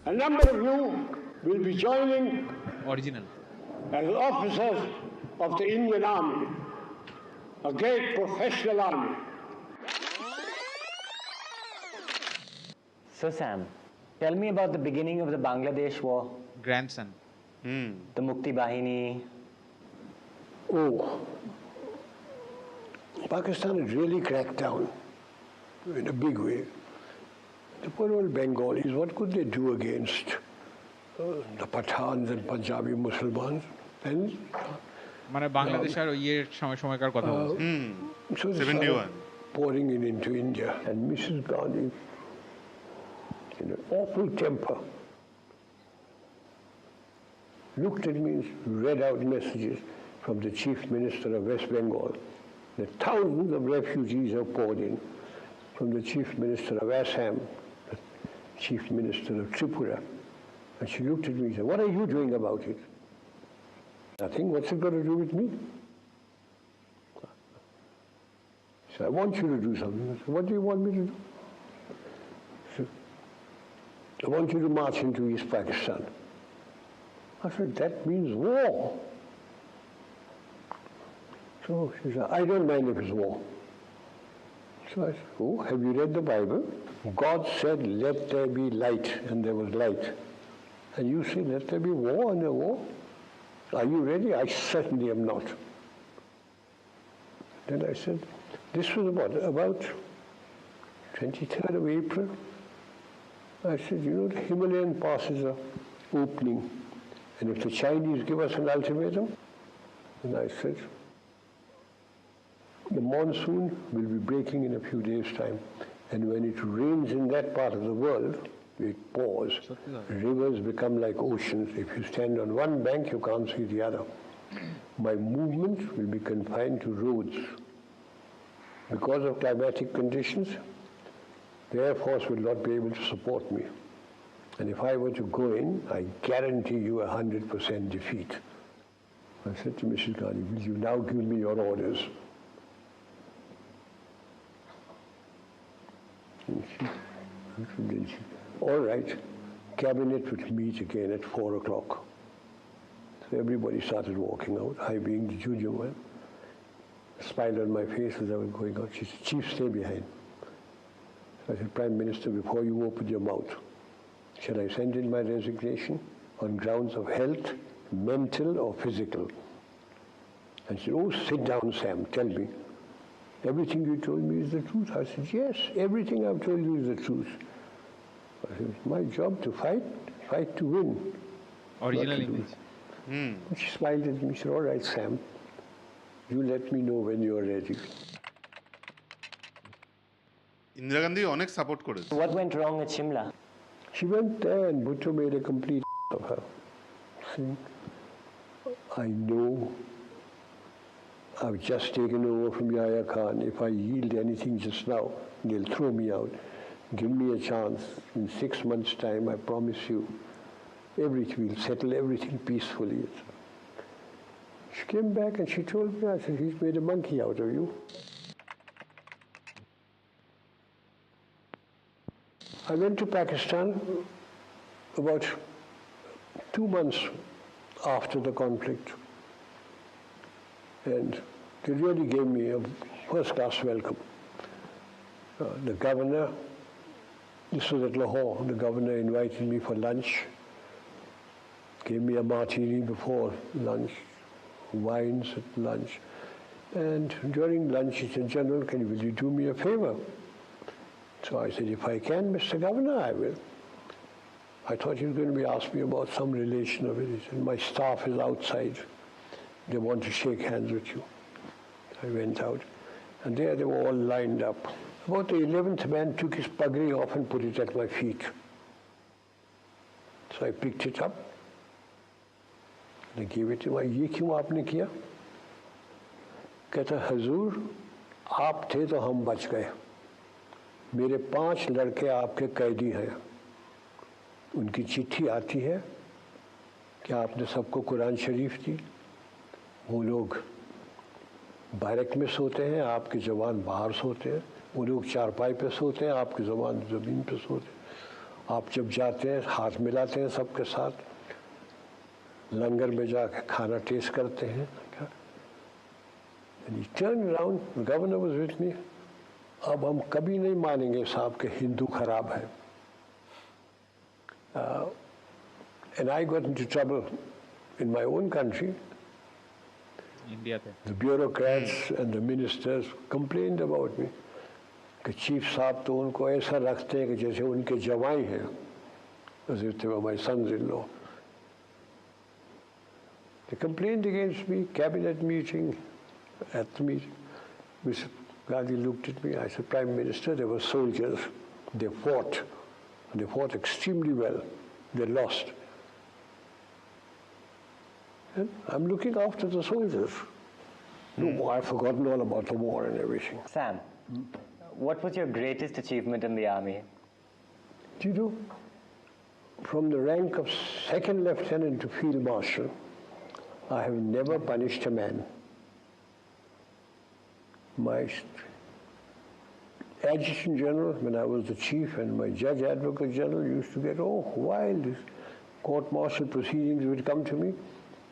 A number of you will be joining Original. as officers of the Indian Army, a great professional army. So Sam, tell me about the beginning of the Bangladesh war, Grandson. the Mukti Bahini. Oh, Pakistan had really cracked down in a big way. The poor old Bengalis, what could they do against the Pathans and Punjabi Muslims? And মানে বাংলাদেশের ইয়ের সময়কার কথা বলছি। so they started pouring it into India. And Mrs. Gandhi, in an awful temper, looked at me and read out messages from the Chief Minister of West Bengal that thousands of refugees have poured in, from the Chief Minister of Assam, the Chief Minister of Tripura. And she looked at me and said, "What are you doing about it?" Nothing. What's it got to do with me? She said, "I want you to do something." I said, "What do you want me to do?" She said, "I want you to march into East Pakistan." I said, "That means war." So she said, "I don't mind if it's war." So I said, "Oh, have you read the Bible? God said, 'Let there be light,' and there was light. And you say, 'Let there be war,' and there war. Are you ready?" I certainly am not. Then I said, this was about 23rd of April. I said, "You know, the Himalayan passes are opening. And if the Chinese give us an ultimatum," and I said, "The monsoon will be breaking in a few days' time. And when it rains in that part of the world, it pours. Rivers become like oceans. If you stand on one bank, you can't see the other. My movement will be confined to roads. Because of climatic conditions, the Air Force will not be able to support me. And if I were to go in, I guarantee you 100% defeat." I said to Mrs. Gandhi, "Will you now give me your orders?" And she, "All right, cabinet will meet again at 4 o'clock. So everybody started walking out, I being the junior one. A smile on my face as I was going out. She said, "Chief, stay behind." So I said, "Prime Minister, before you open your mouth, shall I send in my resignation on grounds of health, mental or physical?" And she said, "Oh, sit down, Sam, tell me. Everything you told me is the truth." I said, "Yes, everything I've told you is the truth." I said, "It's my job to fight to win." Original image. And she smiled at me. She said, "All right, Sam, you let me know when you're ready." Indira Gandhi অনেক support করেছে। What went wrong at Shimla? She went there and Bhutto made a complete of her. Saying, "I know I've just taken over from Yahya Khan. If I yield anything just now, they'll throw me out. Give me a chance. In 6 months' time, I promise you, we'll settle everything peacefully." She came back and she told me, I said, "He's made a monkey out of you." I went to Pakistan about 2 months after the conflict. And they really gave me a first-class welcome. The governor, this was at Lahore, the governor invited me for lunch, gave me a martini before lunch, wines at lunch. And during lunch he said, "General, will you do me a favor?" So I said, "If I can, Mr. Governor, I will." I thought he was going to be asking me about some relation of it. He said, "My staff is outside. They want to shake hands with you." I went out, and there they were all lined up. About the 11th man took his pagri off and put it at my feet. So I picked it up. They gave it to me. "Ye kyun aapne kiya?" कहता, "हजूर, आप थे तो हम बच गए. मेरे 5 लड़के आपके कैदी हैं. उनकी चिट्ठी आती है कि आपने सबको कुरान शरीफ दी. वो लोग बैरक में सोते हैं, आपके जवान बाहर सोते हैं. वो लोग चारपाई पे सोते हैं, आपके जवान ज़मीन पे सोते हैं. आप जब जाते हैं हाथ मिलाते हैं सबके साथ, लंगर में जाके खाना टेस्ट करते हैं. And he turned around, the governor was with me. अब हम कभी नहीं मानेंगे साहब के हिंदू खराब है. And I got into trouble in my own country. India. The bureaucrats and the ministers complained about me. कि चीफ साहब तो उनको ऐसा रखते हैं कि जैसे उनके जवाई हैं, as if they were my sons-in-law. They complained against me, cabinet meeting, at the meeting. Mr. Gandhi looked at me, I said, Prime Minister, they were soldiers. They fought. They fought extremely well. They lost. And I'm looking after the soldiers. No, I've forgotten all about the war and everything. Sam, what was your greatest achievement in the army? Do you know, from the rank of second lieutenant to field marshal, I have never punished a man. My adjutant general, when I was the chief, and my judge advocate general used to get, wild. Court-martial proceedings would come to me.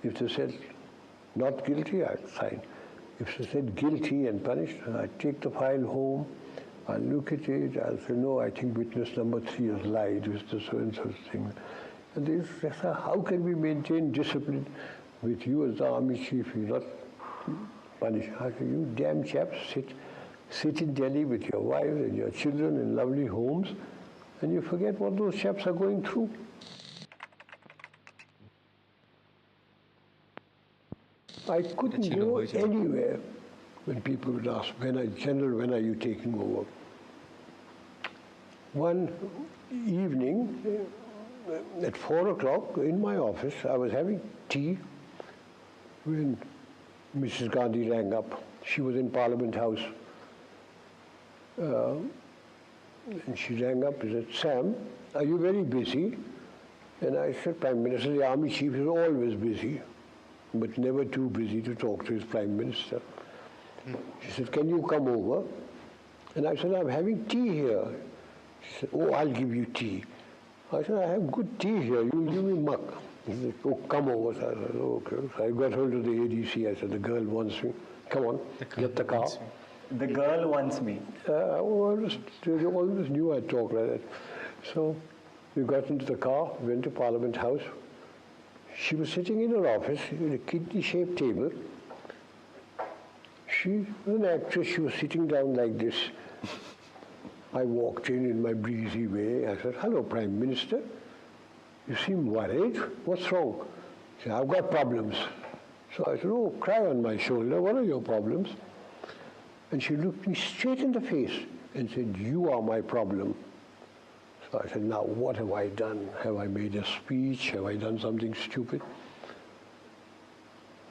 If they said not guilty, I'd sign. If they said guilty and punished, I'd take the file home, I'll look at it, I'll say, no, I think witness number 3 has lied, with the so-and-so thing. And they say, how can we maintain discipline with you as the army chief? You're not punished. I say, you damn chaps, sit in Delhi with your wives and your children in lovely homes, and you forget what those chaps are going through. I couldn't go anywhere when people would ask, General, when are you taking over? One evening at 4 o'clock in my office, I was having tea when Mrs. Gandhi rang up. She was in Parliament House. And she rang up and said, Sam, are you very busy? And I said, Prime Minister, the army chief is always busy, but never too busy to talk to his Prime Minister. She said, can you come over? And I said, I'm having tea here. She said, oh, I'll give you tea. I said, I have good tea here. You give me muck. He said, oh, come over. So I said, okay. So I got hold of the ADC. I said, the girl wants me. Come on, get the car. The girl wants me. They always knew I'd talk like that. So we got into the car, went to Parliament House. She was sitting in her office in a kidney-shaped table. She was an actress. She was sitting down like this. I walked in my breezy way. I said, hello, Prime Minister. You seem worried. What's wrong? She said, I've got problems. So I said, oh, cry on my shoulder. What are your problems? And she looked me straight in the face and said, you are my problem. So I said, now what have I done? Have I made a speech? Have I done something stupid?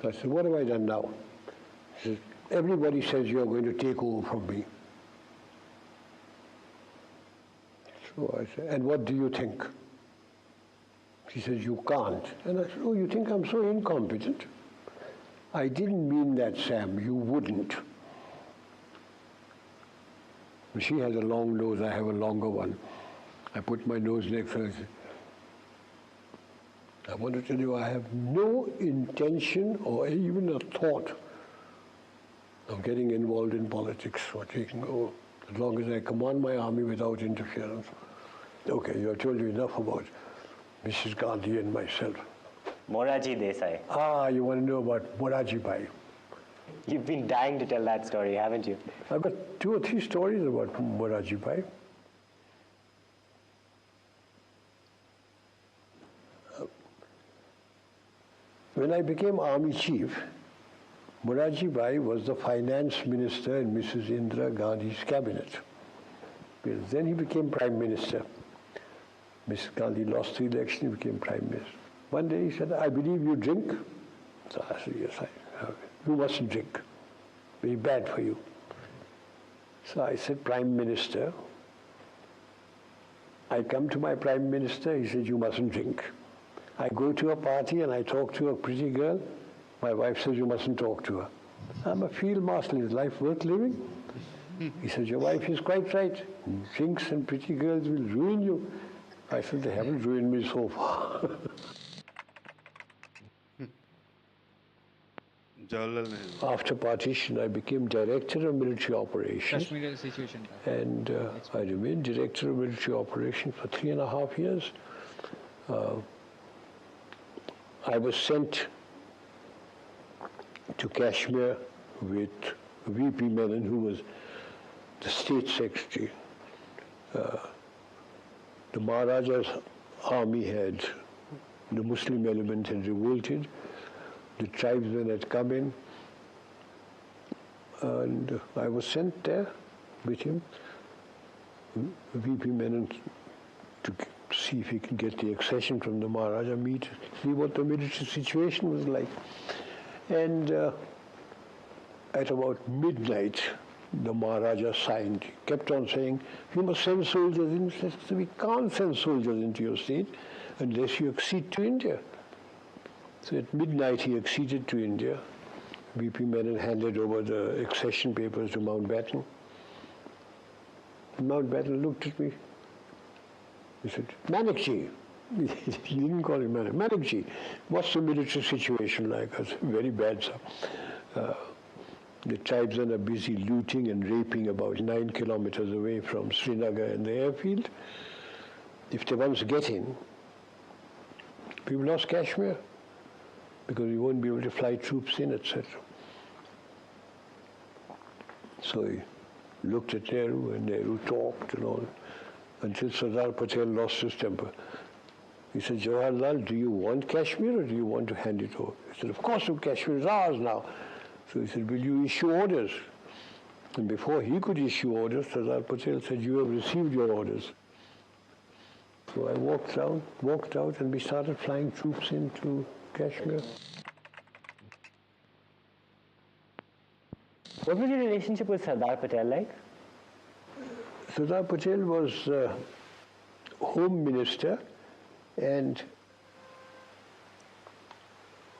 So I said, what have I done now? She said, everybody says you're going to take over from me. So I said, and what do you think? She says, you can't. And I said, oh, you think I'm so incompetent? I didn't mean that, Sam. You wouldn't. She has a long nose. I have a longer one. I put my nose next to her. I want to tell you, I have no intention or even a thought of getting involved in politics or taking over, as long as I command my army without interference. Okay, I've told you enough about Mrs. Gandhi and myself. Morarji Desai. Ah, you want to know about Morarji Bhai. You've been dying to tell that story, haven't you? I've got 2 or 3 stories about Morarji Bhai. When I became army chief, Morarji Bhai was the finance minister in Mrs. Indira Gandhi's cabinet. Then he became prime minister. Mrs. Gandhi lost the election, he became prime minister. One day he said, I believe you drink. So I said, yes, I have. You mustn't drink. Very bad for you. So I said, Prime Minister, I come to my Prime Minister, he said, you mustn't drink. I go to a party and I talk to a pretty girl, my wife says, you mustn't talk to her. I'm a field marshal, is life worth living? He says, your wife is quite right. Drinks and pretty girls will ruin you. I said, they haven't ruined me so far. Jawaharlal Nehru. After partition, I became director of military operations. কাশ্মীরের সিচুয়েশনটা And I remained director of military operations for 3.5 years. I was sent to Kashmir with VP Menon, who was the state secretary. The Maharaja's army the Muslim element had revolted. The tribesmen had come in, and I was sent there with him, VP Menon, to see if he can get the accession from the Maharaja, see what the military situation was like. And at about midnight, the Maharaja signed. He kept on saying, you must send soldiers in. He said, we can't send soldiers into your state unless you accede to India. So at midnight he acceded to India. VP Menon handed over the accession papers to Mountbatten. Mountbatten looked at me. He said, Manekshwaw. He didn't call him Manekshwaw. Manekshwaw, what's the military situation like? I said, very bad, sir. The tribesmen are busy looting and raping about 9 kilometers away from Srinagar and the airfield. If they once get in, we've lost Kashmir, because we won't be able to fly troops in, etc. So he looked at Nehru, and Nehru talked and all, until Sardar Patel lost his temper. He said, Jawaharlal, do you want Kashmir or do you want to hand it over? He said, of course, Kashmir is ours now. So he said, will you issue orders? And before he could issue orders, Sardar Patel said, you have received your orders. So I walked out, and we started flying troops into Kashmir. What was your relationship with Sardar Patel like? Sardar Patel was Home Minister, and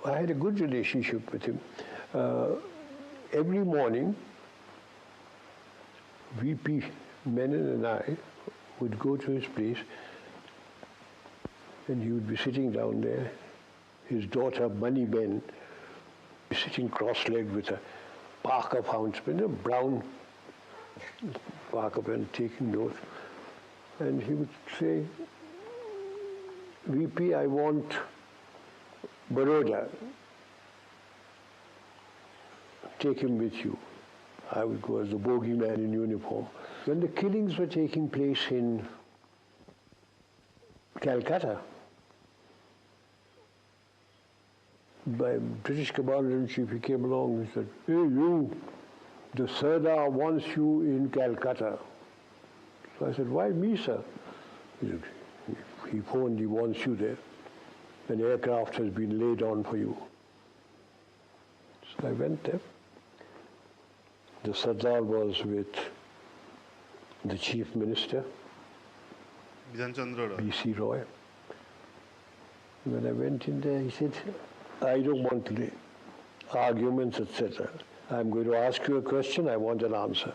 I had a good relationship with him. Every morning, VP Menon and I would go to his place, and he would be sitting down there. His daughter, Money Ben, sitting cross-legged with a Parker fountain, a brown Parker pen, taking notes. And he would say, VP, I want Baroda. Take him with you. I would go as the bogeyman in uniform. When the killings were taking place in Calcutta, by British Commander-in-Chief, he came along and said, hey, you, the Sardar wants you in Calcutta. So I said, why me, sir? He said, he phoned, he wants you there. An aircraft has been laid on for you. So I went there. The Sardar was with the Chief Minister, Bidhan Chandra Roy. B.C. Roy. When I went in there, he said, I don't want arguments, etc. I'm going to ask you a question, I want an answer.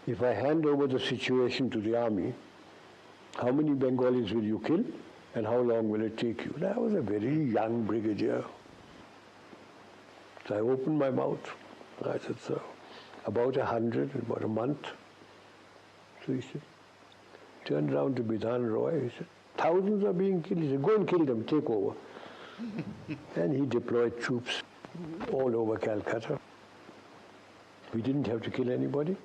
If I hand over the situation to the army, how many Bengalis will you kill, and how long will it take you? I was a very young brigadier. So I opened my mouth. I said, sir, about 100 in about a month. So he said, turned around to Bidhan Roy, he said, thousands are being killed. He said, go and kill them, take over. And he deployed troops all over Calcutta. We didn't have to kill anybody.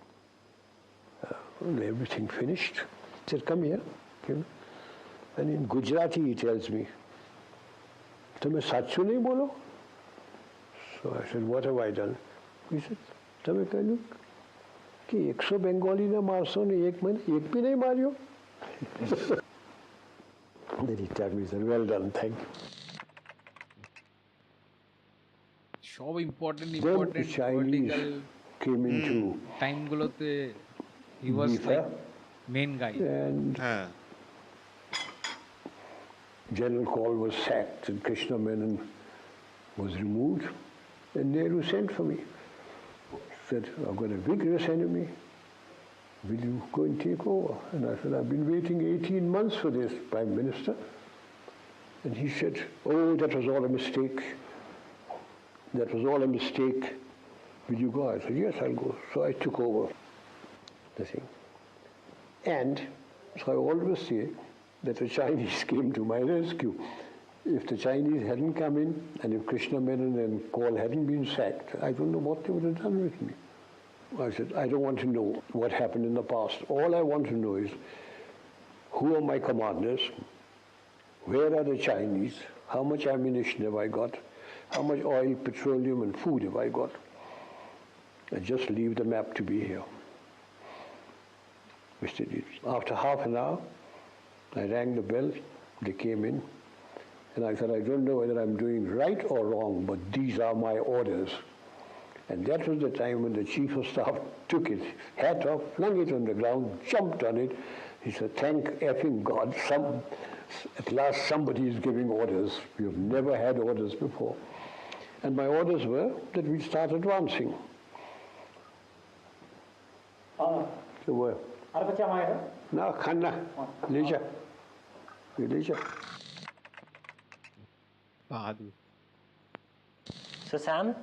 Everything finished. He said, come here. And in Gujarati he tells me, "Tumhe sachu nahi bolo?" So I said, what have I done? He said, "Tumhe kahlu ki 100 Bengali na marso ne ek bhi nahi maryo." Then he told me, he said, well done, thank you. সব important Then the important Chinese came into টাইমগুলোতে he was like main guy and হ্যাঁ General Kaul was sacked and Krishna Menon was removed, and Nehru sent for me. Said, I've got a vigorous enemy. will you go and take over? And I said, I've been waiting 18 months for this, Prime Minister. And he said, oh, that was all a mistake. That was all a mistake. Will you go? I said, yes, I'll go. So I took over the thing. And so I always say that the Chinese came to my rescue. If the Chinese hadn't come in, and if Krishna Menon and Kaul hadn't been sacked, I don't know what they would have done with me. I said, I don't want to know what happened in the past. All I want to know is, who are my commanders? Where are the Chinese? How much ammunition have I got? How much oil, petroleum, and food have I got? And just leave the map to be here. Which they did. After half an hour, I rang the bell. They came in. And I said, I don't know whether I'm doing right or wrong, but these are my orders. And that was the time when the Chief of Staff took his hat off, flung it on the ground, jumped on it. He said, thank effing God, at last somebody is giving orders. We've never had orders before. And my orders were that we start advancing. So where? No, Khanna, Leja. Leja. Bahadur. So Sam,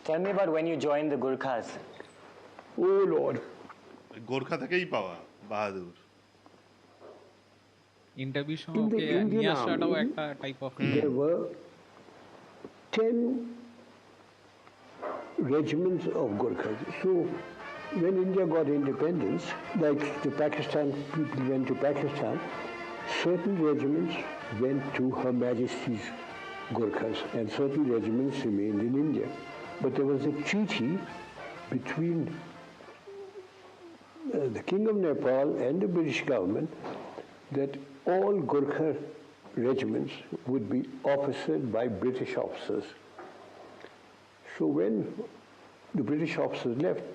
tell me about when you joined the Gurkhas. Oh Lord. Gorkha থেকেই পাওয়া বাহাদুর interview সময় নিয়ে আসাটাও একটা type of There were 10 regiments of Gurkhas. So when India got independence, like the Pakistan people went to Pakistan, certain regiments went to Her Majesty's Gurkhas and certain regiments remained in India. But there was a treaty between the King of Nepal and the British government that all Gurkha regiments would be officered by British officers. So when the British officers left,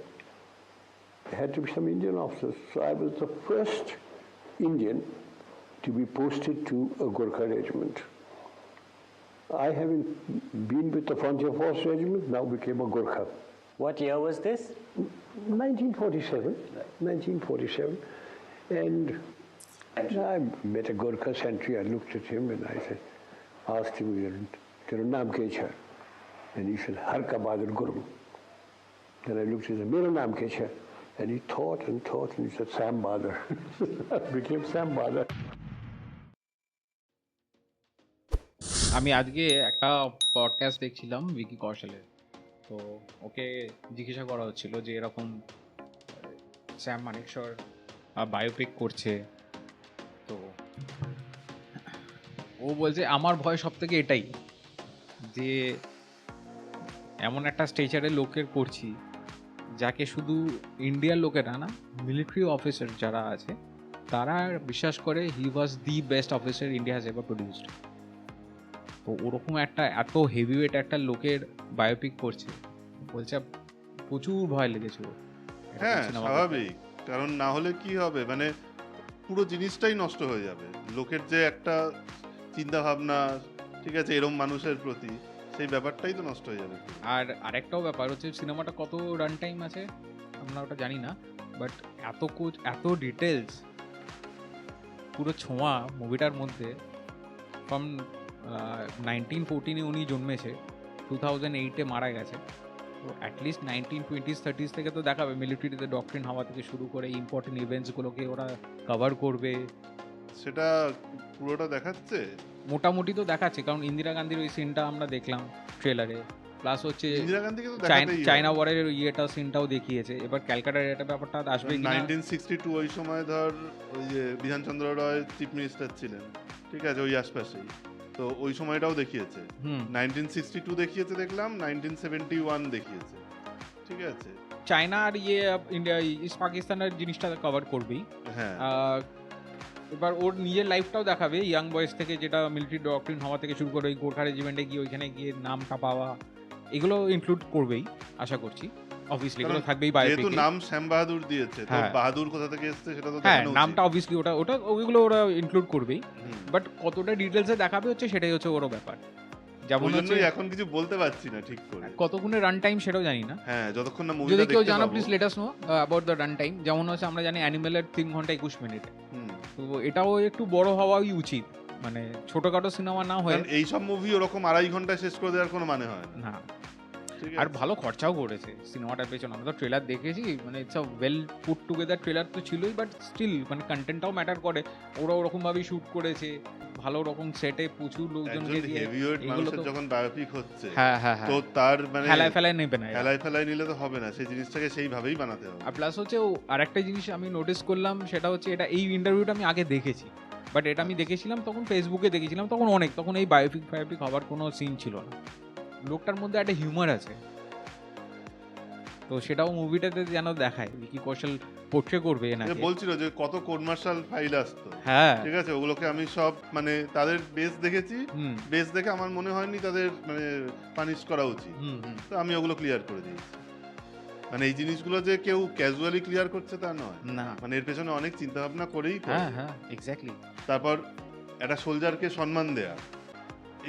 there had to be some Indian officers. So I was the first Indian to be posted to a Gurkha regiment. I, having been with the Frontier Force Regiment, now became a Gurkha. What year was this? 1947. 1947. And I met a Gurkha sentry. I looked at him and I said, asked him, "Tera naam kya hai?" And he said, "Har ka Bahadur Guru." Then I looked at him, "Mera naam kya hai?" And he thought and he said, "Sam Bahadur." I became Sam Bahadur. আমি আজকে একটা podcast দেখছিলাম ভিকি কৌশলের, তো ওকে জিজ্ঞাসা করা হচ্ছিল যে এরকম স্যাম মানেকশর বায়োপিক করছে, তো ও বলছে আমার ভয় সব থেকে এটাই যে এমন একটা স্টেচারে লোকের করছি যাকে শুধু ইন্ডিয়ার লোকেরা না, মিলিটারি অফিসার যারা আছে তারা বিশ্বাস করে he was the best officer India has ever produced. তো ওরকম একটা এত হেভিওয়েট একটা লোকের বায়োপিক করছে, বলছে প্রচুর ভয় লেগেছিল। হ্যাঁ স্বাভাবিক, কারণ না হলে কি হবে, মানে পুরো জিনিসটাই নষ্ট হয়ে যাবে। লোকের যে একটা চিন্তা ভাবনা, ঠিক আছে, এরকম মানুষের প্রতি, সেই ব্যাপারটাই তো নষ্ট হয়ে যাবে। আর আরেকটাও ব্যাপার হচ্ছে সিনেমাটা কত রান টাইম আছে আমরা ওটা জানি না, বাট এত ডিটেলস পুরো ছোঁয়া মুভিটার মধ্যে। ফ্রম 1914 উনি জন্মেছে, 2008 মারা গেছে, তো অ্যাটলিস্ট 1920s 30s থেকে তো দেখাবে মিলিটারিতে ডক্ট্রিন হওয়া থেকে শুরু করে ইম্পর্টেন্ট ইভেন্টসগুলোকে ওরা কভার করবে। সেটা পুরোটা দেখাচ্ছে, মোটামুটি তো দেখাচ্ছে, কারণ ইন্দিরা গান্ধীর ওই সিনটা আমরা দেখলাম ট্রেলারে, প্লাস হচ্ছে ইন্দিরা গান্ধীকে তো চায়না ওয়ারের ইয়েটা সিনটাও দেখিয়েছে। এবার ক্যালকাটার এটা ব্যাপারটা আসবে কিনা। 1962 ওই সময় ধর ওই যে বিধানচন্দ্র রায় চিফ মিনিস্টার ছিলেন, ঠিক আছে, ওই আশপাশেই তো ওই সময়টাও দেখিয়েছে। 1962 দেখিয়েছে দেখলাম, 1971 দেখিয়েছে, ঠিক আছে। চায়না আর ইন্ডিয়া ইস্ট পাকিস্তানের জিনিসটা কভার করবেই। হ্যাঁ, এবার ওর নিজের লাইফটাও দেখাবে, ইয়াং বয়স থেকে, যেটা মিলিটারি ডক্ট্রিন হওয়া থেকে শুরু করে ওই গোর্খা রেজিমেন্টে গিয়ে ওইখানে গিয়ে নামটা পাওয়া, এগুলো ইনক্লুড করবেই আশা করছি। অবভিয়াসলি এগুলো থাকবেই বায়োপিকে, যেহেতু নাম শ্যাম বাহাদুর দিয়েছে, তো বাহাদুর কোথা থেকে এসেছে সেটা তো হ্যাঁ, দেখানো উচিত। নামটা অবভিয়াসলি ওটা ওইগুলো ওরা ইনক্লুড করবেই, বাট কতটা ডিটেলসে দেখাবে হচ্ছে সেটাই হচ্ছে ওরও ব্যাপার। যেমন হচ্ছে এখন কিছু বলতে পারছি না ঠিক করে কতক্ষণের রান টাইম সেটাও জানি না। হ্যাঁ, যতক্ষণ না মুভিটা যদি দেখতে কেউ পাবো। জানো please let us know about the run time. যেমন হচ্ছে আমরা জানি অ্যানিমেলের 3 ঘন্টা 21 মিনিট, তো এটাও একটু বড় হওয়াই উচিত, মানে ছোটখাটো সিনেমা না হয়ে। এই সব মুভি ওরকম 2.5 ঘন্টা শেষ করে দেওয়ার কোনো মানে হয় না। ঠিক আর আছে, ভালো খরচাও করেছে সিনেমাটার পেছনে। আমরা তো ট্রেলার দেখেছি, মানে it's a well put together trailer তো ছিলই, বাট স্টিল মানে কন্টেন্টটাও ম্যাটার করে। ওরা ওরকম ভাবেই শুট করেছে, ভালো রকম সেটে প্রচুর লোকজনকে দিয়ে। হেভিওয়েট মানুষের যখন বায়োপিক হচ্ছে, হ্যাঁ হ্যাঁ তো তার মানে ফেলায় নেবে না, ফেলায় নিলে তো হবে না, সেই জিনিসটাকে সেইভাবেই বানাতে হবে। আর প্লাস হচ্ছে আরেকটা জিনিস আমি নোটিস করলাম, সেটা হচ্ছে এটা এই ইন্টারভিউটা আমি আগে দেখেছি, বাট এটা আমি দেখেছিলাম তখন ফেসবুকে দেখেছিলাম, তখন এই বায়োপিক হওয়ার কোনো সিন ছিল না। লোকটার মধ্যে একটা হিউমার আছে, তো সেটাও মুভিটাতে যেন দেখায় কি কৌশল পোট্রে করবে এনাকে। বলছিল যে কত কোড মার্শাল ফাইল আসতো, হ্যাঁ ঠিক আছে, ওগুলোকে আমি সব মানে তাদের বেস দেখেছি, বেস দেখে আমার মনে হয়নি তাদের মানে পানিশ করা উচিত, তো আমি ওগুলো ক্লিয়ার করে দিয়েছি। মানে এই জিনিসগুলো যে কেউ ক্যাজুয়ালি ক্লিয়ার করছে তা নয়, না, মানে এর পেছনে অনেক চিন্তা ভাবনা করেই করে। হ্যাঁ হ্যাঁ এক্স্যাক্টলি। তারপর একটা সোলজারকে সম্মান দেয়া,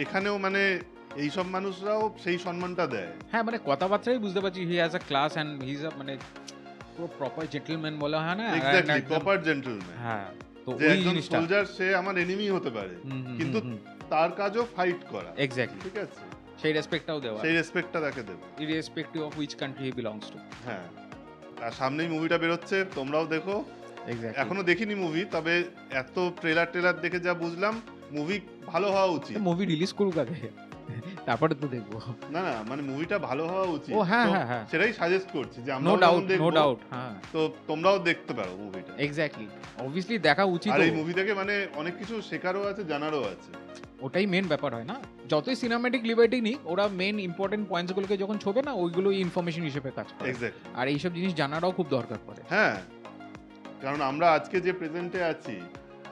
এখানেও মানে এই সব মানুষরাও সেই সম্মানটা দেয়। হ্যাঁ মানে কথাবার্তাই বুঝতে পারছি he has a class and he is a মানে পুরো প্রপার জেন্টলম্যান বলা হয় না, এক্স্যাক্টলি প্রপার জেন্টলম্যান। হ্যাঁ, তো যে ওই একজন জিনিসটা সোলজার সে আমার এনিমি হতে পারে, কিন্তু তার কাজও ফাইট করা। এক্স্যাক্টলি, ঠিক আছে, সেই রেসপেক্টটাও দেওয়া, সেই রেসপেক্টটা তাকে দেব, irrespective of which country he belongs to. হ্যাঁ, আর সামনেই মুভিটা বেরোচ্ছে, তোমরাও দেখো। এক্স্যাক্টলি, এখনো দেখিনি মুভি, তবে এত ট্রেলার দেখে যা বুঝলাম মুভি ভালো হওয়া উচিত। মুভি রিলিজ করুক আগে, তারপরে তো দেখবো। না না, মানে মুভিটা ভালো হওয়া উচিত। ও হ্যাঁ তো হ্যাঁ হ্যাঁ, সেটাই সাজেস্ট করছি যে নো আমরা ডাউট দেখবো, নো ডাউট, হ্যাঁ, তো তোমরাও দেখতে পারো মুভিটা। এক্স্যাক্টলি, অবভিয়াসলি দেখা উচিত। আর এই মুভি থেকে মানে অনেক কিছু শেখারও আছে, জানারও আছে। ওটাই মেন ব্যাপার হয় না, যতই সিনেম্যাটিক লিবার্টি নিক, ওরা মেন ইম্পর্টেন্ট পয়েন্টসগুলোকে যখন ছোবে না, ওইগুলোই ইনফরমেশন হিসেবে কাজ করে। এক্স্যাক্টলি, আর এইসব জিনিস জানাটাও খুব দরকার পড়ে। হ্যাঁ, কারণ আমরা আজকে যে প্রেজেন্টে আছি,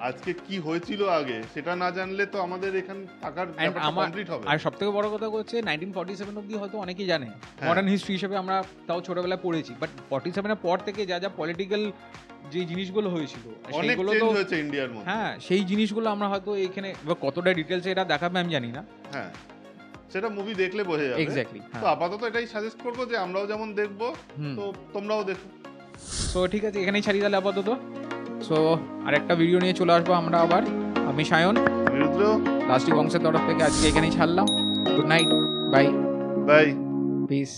আজকে কি হয়েছিল আগে সেটা না জানলে তো আমাদের এখানে থাকার ব্যাপারটা কমপ্লিট হবে। আর সবথেকে বড় কথা হচ্ছে 1947 অবধি হয়তো অনেকেই জানে, মডার্ন হিস্ট্রি হিসেবে আমরা তাও ছোটবেলায় পড়েছি, বাট 47 এর পর থেকে যা যা পলিটিক্যাল যে জিনিসগুলো হয়েছিল সেইগুলো তো হয়েছে ইন্ডিয়ার মধ্যে। হ্যাঁ, সেই জিনিসগুলো আমরা হয়তো এখানে কতটা ডিটেইলসে এটা দেখাবে আমি জানি না। হ্যাঁ, সেটা মুভি দেখলে বোঝা যাবে। এক্স্যাক্টলি, তো আপাতত এটাই সাজেস্ট করবো যে আমরাও যেমন দেখবো, তো তোমরাও দেখো। সো ঠিক আছে, এখানেই ছাড়ি তাহলে আপাতত। সো আরেকটা ভিডিও নিয়ে চলে আসবো আমরা আবার। আমি সায়ন, রুদ্র, লাস্টলি বংশের তরফ থেকে আজকে এখানেই ছাড়লাম। Good night, bye bye, piece.